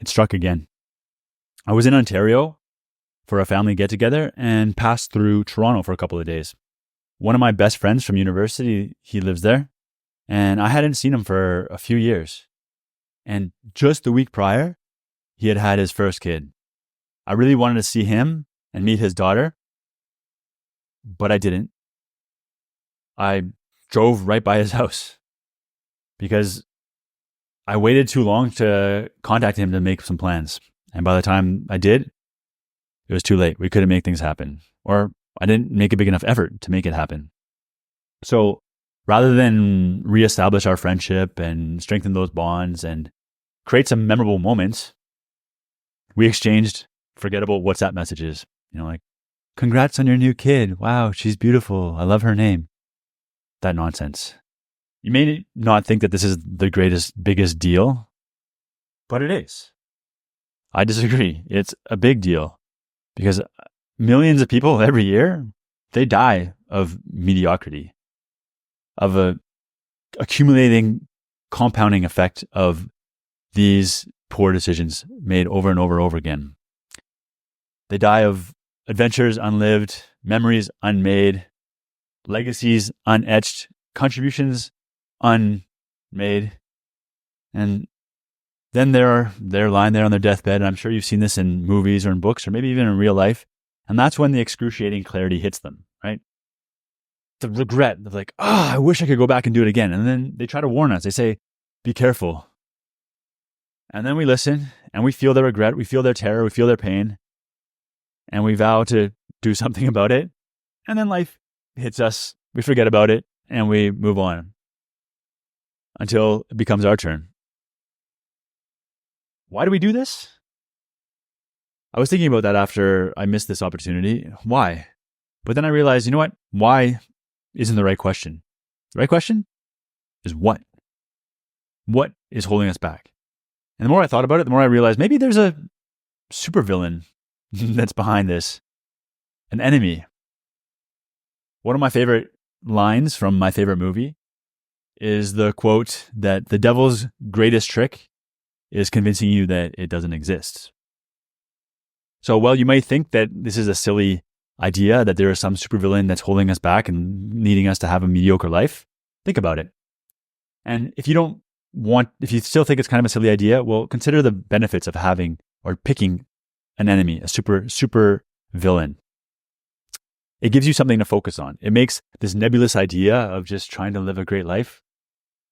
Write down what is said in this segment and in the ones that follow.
it struck again. I was in Ontario for a family get-together and passed through Toronto for a couple of days. One of my best friends from university, he lives there, and I hadn't seen him for a few years. And just the week prior, he had had his first kid. I really wanted to see him and meet his daughter, but I didn't. I drove right by his house because I waited too long to contact him to make some plans. And by the time I did, it was too late. We couldn't make things happen, or I didn't make a big enough effort to make it happen. So rather than reestablish our friendship and strengthen those bonds and create some memorable moments, we exchanged forgettable WhatsApp messages. Like, congrats on your new kid. Wow, she's beautiful. I love her name. That nonsense. You may not think that this is the biggest deal, but it is. I disagree. It's a big deal because millions of people every year, they die of mediocrity, of a accumulating compounding effect of these poor decisions made over and over and over again. They die of adventures unlived, memories unmade, legacies unetched, contributions unmade. And then they're lying there on their deathbed, and I'm sure you've seen this in movies or in books or maybe even in real life. And that's when the excruciating clarity hits them, right? The regret of like, I wish I could go back and do it again. And then they try to warn us. They say, be careful. And then we listen and we feel their regret. We feel their terror. We feel their pain. And we vow to do something about it. And then life hits us. We forget about it and we move on until it becomes our turn. Why do we do this? I was thinking about that after I missed this opportunity. Why? But then I realized, you know what? Why isn't the right question. The right question is what? What is holding us back? And the more I thought about it, the more I realized maybe there's a supervillain that's behind this, an enemy. One of my favorite lines from my favorite movie is the quote that the devil's greatest trick is convincing you that it doesn't exist. So while you might think that this is a silly idea, that there is some supervillain that's holding us back and needing us to have a mediocre life, think about it. And if you still think it's kind of a silly idea, well, consider the benefits of having or picking an enemy, a super villain. It gives you something to focus on. It makes this nebulous idea of just trying to live a great life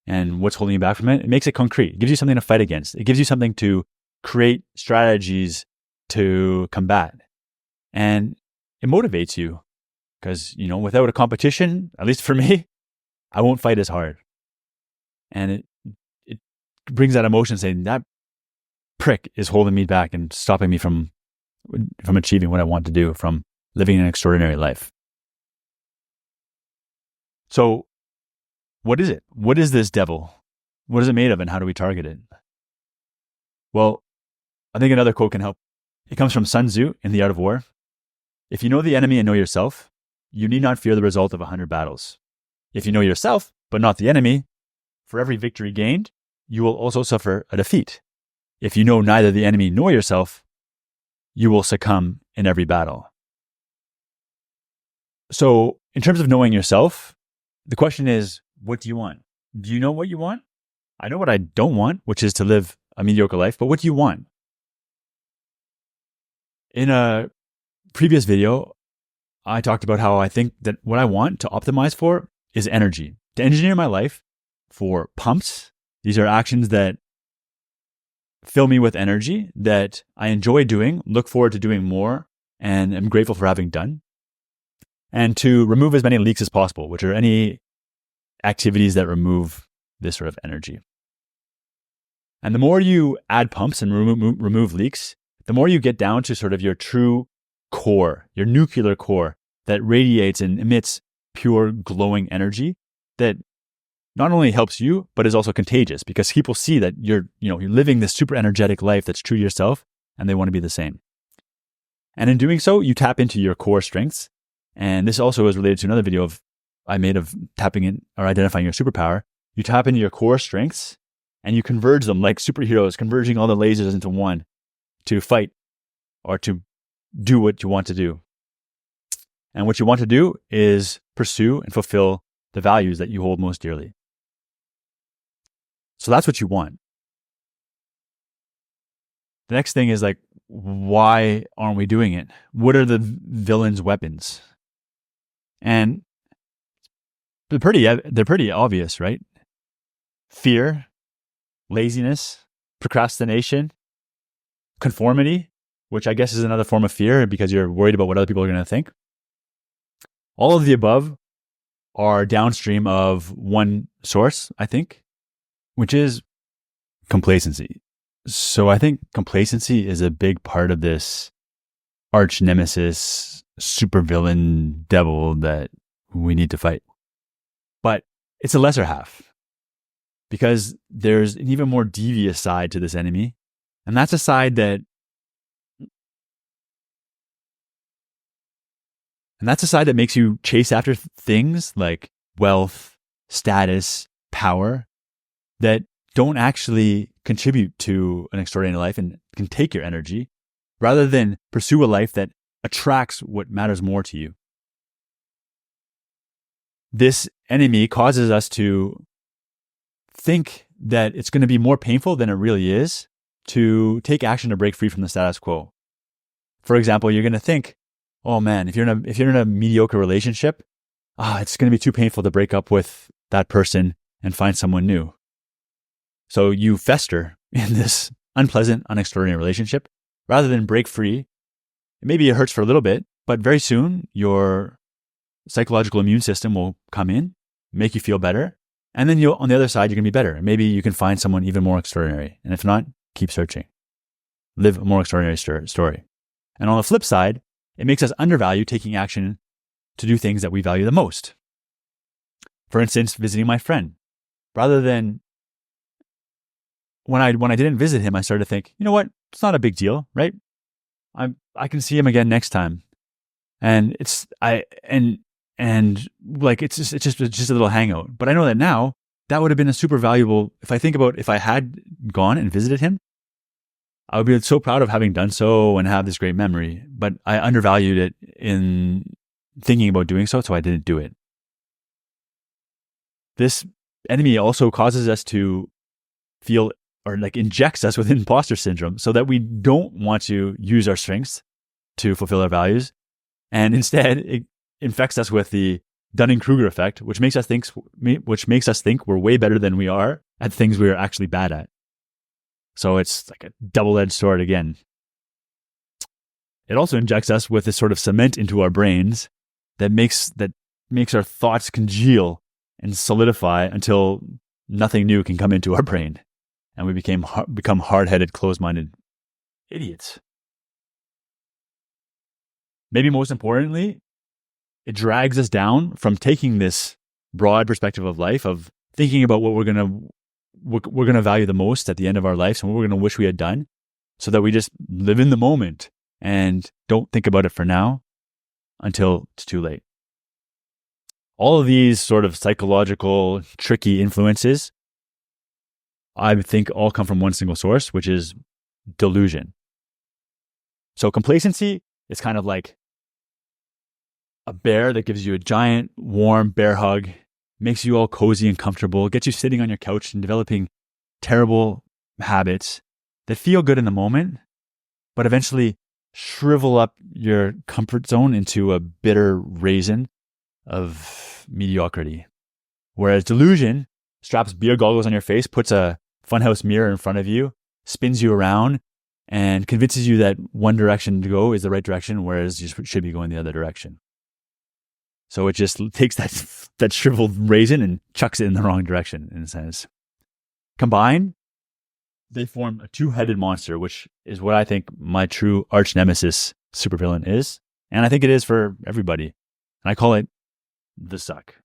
and what's holding you back from it, it makes it concrete. It gives you something to fight against. It gives you something to create strategies to combat. And it motivates you because, without a competition, at least for me, I won't fight as hard. And it brings that emotion saying that prick is holding me back and stopping me from achieving what I want to do, from living an extraordinary life. So what is it? What is this devil? What is it made of and how do we target it? Well, I think another quote can help. It comes from Sun Tzu in The Art of War. If you know the enemy and know yourself, you need not fear the result of 100 battles. If you know yourself, but not the enemy, for every victory gained, you will also suffer a defeat. If you know neither the enemy nor yourself, you will succumb in every battle. So in terms of knowing yourself, the question is, what do you want? Do you know what you want? I know what I don't want, which is to live a mediocre life, but what do you want? In a previous video, I talked about how I think that what I want to optimize for is energy. To engineer my life for pumps. These are actions that fill me with energy that I enjoy doing, look forward to doing more, and am grateful for having done. And to remove as many leaks as possible, which are any activities that remove this sort of energy. And the more you add pumps and remove leaks, the more you get down to sort of your true core, your nuclear core that radiates and emits pure glowing energy that not only helps you, but is also contagious because people see that you're living this super energetic life that's true to yourself and they want to be the same. And in doing so, you tap into your core strengths. And this also is related to another video I made of tapping in or identifying your superpower. You tap into your core strengths and you converge them like superheroes, converging all the lasers into one to fight or to do what you want to do. And what you want to do is pursue and fulfill the values that you hold most dearly. So that's what you want. The next thing is like, why aren't we doing it? What are the villain's weapons? And they're pretty obvious, right? Fear, laziness, procrastination, conformity, which I guess is another form of fear because you're worried about what other people are going to think. All of the above are downstream of one source, I think, which is complacency. So I think complacency is a big part of this arch nemesis, supervillain devil that we need to fight. But it's a lesser half because there's an even more devious side to this enemy. And that's a side that makes you chase after things like wealth, status, power that don't actually contribute to an extraordinary life and can take your energy, rather than pursue a life that attracts what matters more to you. This enemy causes us to think that it's going to be more painful than it really is to take action to break free from the status quo. For example, you're going to think, oh man, if you're in a mediocre relationship, it's going to be too painful to break up with that person and find someone new. So you fester in this unpleasant, unextraordinary relationship rather than break free. Maybe it hurts for a little bit, but very soon your psychological immune system will come in, make you feel better. And then on the other side, you're going to be better. Maybe you can find someone even more extraordinary. And if not, keep searching. Live a more extraordinary story. And on the flip side, it makes us undervalue taking action to do things that we value the most. For instance, visiting my friend. Rather than when I didn't visit him, I started to think, you know what? It's not a big deal, right? I can see him again next time. And it's just a little hangout. But I know that now that would have been a super valuable, if I think about if I had gone and visited him, I would be so proud of having done so and have this great memory. But I undervalued it in thinking about doing so I didn't do it. This enemy also causes us to feel or like injects us with imposter syndrome so that we don't want to use our strengths to fulfill our values. And instead, it infects us with the Dunning-Kruger effect, which makes us think we're way better than we are at things we're actually bad at. So it's like a double-edged sword again. It also injects us with this sort of cement into our brains that makes our thoughts congeal and solidify until nothing new can come into our brain. And we become hard-headed, closed-minded idiots. Maybe most importantly, it drags us down from taking this broad perspective of life, of thinking about what we're gonna value the most at the end of our lives and what we're gonna wish we had done, so that we just live in the moment and don't think about it for now until it's too late. All of these sort of psychological, tricky influences, I think all come from one single source, which is delusion. So complacency is kind of like a bear that gives you a giant, warm bear hug, makes you all cozy and comfortable, gets you sitting on your couch and developing terrible habits that feel good in the moment, but eventually shrivel up your comfort zone into a bitter raisin of mediocrity. Whereas delusion straps beer goggles on your face, puts a funhouse mirror in front of you, spins you around, and convinces you that one direction to go is the right direction, whereas you should be going the other direction. So it just takes that shriveled raisin and chucks it in the wrong direction, in a sense. Combined, they form a two-headed monster, which is what I think my true arch nemesis supervillain is. And I think it is for everybody. And I call it the suck.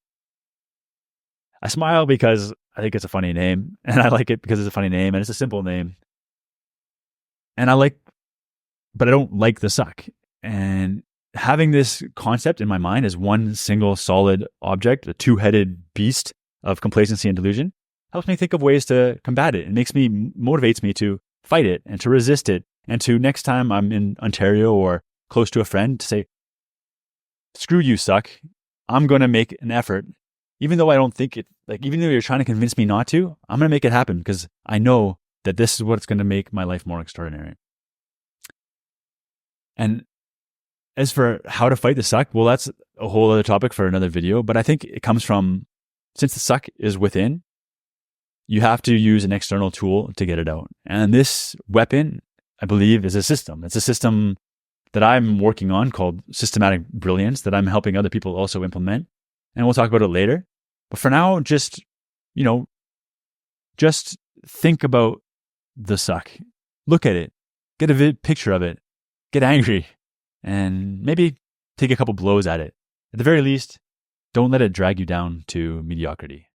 I smile because I think it's a funny name, and I like it because it's a funny name, and it's a simple name. But I don't like the suck. And having this concept in my mind as one single solid object, a two-headed beast of complacency and delusion, helps me think of ways to combat it. It motivates me to fight it and to resist it. And to next time I'm in Ontario or close to a friend to say, screw you, suck. I'm going to make an effort. Even though I don't think it, even though you're trying to convince me not to, I'm going to make it happen because I know that this is what's going to make my life more extraordinary. And as for how to fight the suck, well, that's a whole other topic for another video. But I think it comes from, since the suck is within, you have to use an external tool to get it out. And this weapon, I believe, is a system. It's a system that I'm working on called systematic brilliance that I'm helping other people also implement. And we'll talk about it later. But for now, just think about the suck. Look at it. Get a picture of it. Get angry. And maybe take a couple blows at it. At the very least, don't let it drag you down to mediocrity.